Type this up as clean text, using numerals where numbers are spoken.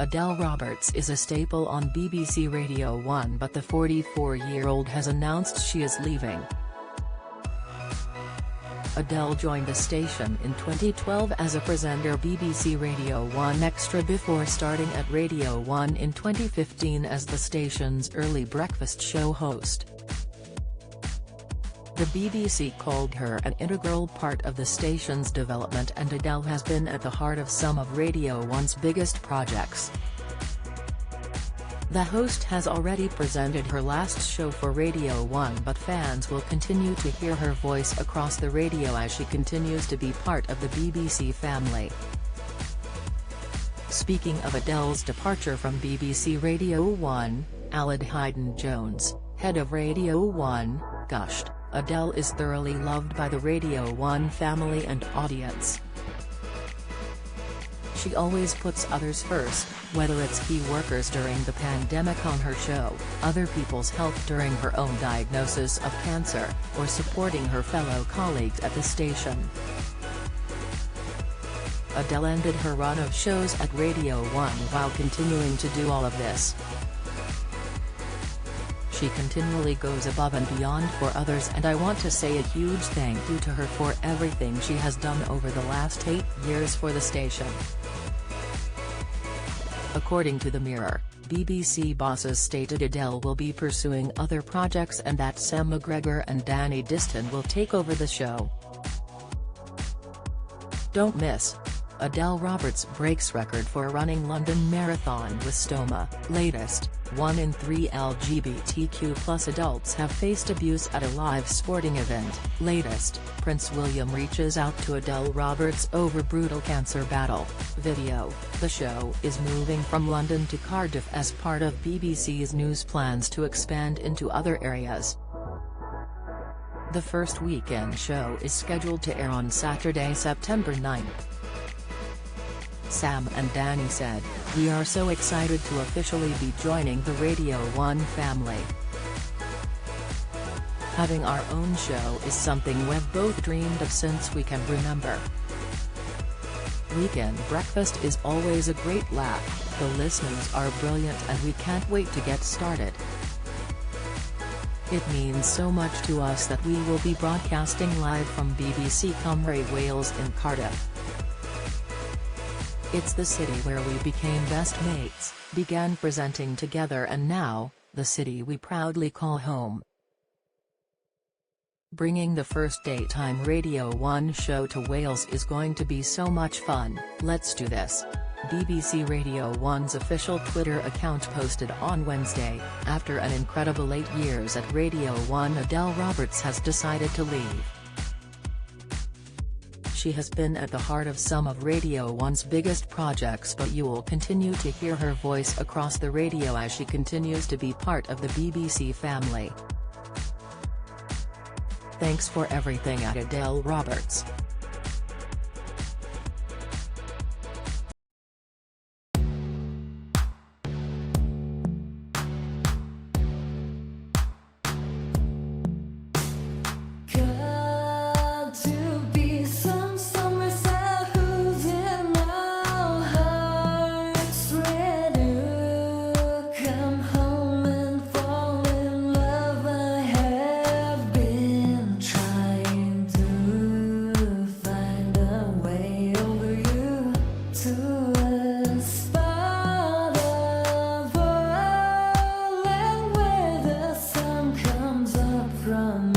Adele Roberts is a staple on BBC Radio 1, but the 44-year-old has announced she is leaving. Adele joined the station in 2012 as a presenter BBC Radio 1 Extra before starting at Radio 1 in 2015 as the station's early breakfast show host. The BBC called her an integral part of the station's development, and Adele has been at the heart of some of Radio 1's biggest projects. The host has already presented her last show for Radio 1, but fans will continue to hear her voice across the radio as she continues to be part of the BBC family. Speaking of Adele's departure from BBC Radio 1, Aled Hayden-Jones, head of Radio 1, gushed, "Adele is thoroughly loved by the Radio 1 family and audience. She always puts others first, whether it's key workers during the pandemic on her show, other people's health during her own diagnosis of cancer, or supporting her fellow colleagues at the station." Adele ended her run of shows at Radio 1 while continuing to do all of this. "She continually goes above and beyond for others, and I want to say a huge thank you to her for everything she has done over the last 8 years for the station." According to The Mirror, BBC bosses stated Adele will be pursuing other projects and that Sam McGregor and Danny Diston will take over the show. Don't miss: Adele Roberts breaks record for running London Marathon with stoma. Latest: 1 in 3 LGBTQ+ adults have faced abuse at a live sporting event. Latest: Prince William reaches out to Adele Roberts over brutal cancer battle. Video: the show is moving from London to Cardiff as part of BBC's news plans to expand into other areas. The first weekend show is scheduled to air on Saturday, September 9. Sam and Danny said, "We are so excited to officially be joining the Radio 1 family. Having our own show is something we've both dreamed of since we can remember. Weekend breakfast is always a great laugh, the listeners are brilliant, and we can't wait to get started. It means so much to us that we will be broadcasting live from BBC Cymru Wales in Cardiff. It's the city where we became best mates, began presenting together, and now, the city we proudly call home. Bringing the first daytime Radio 1 show to Wales is going to be so much fun. Let's do this." BBC Radio 1's official Twitter account posted on Wednesday, after an incredible 8 years at Radio 1, Adele Roberts has decided to leave. "She has been at the heart of some of Radio 1's biggest projects, but you will continue to hear her voice across the radio as she continues to be part of the BBC family. Thanks for everything at Adele Roberts." From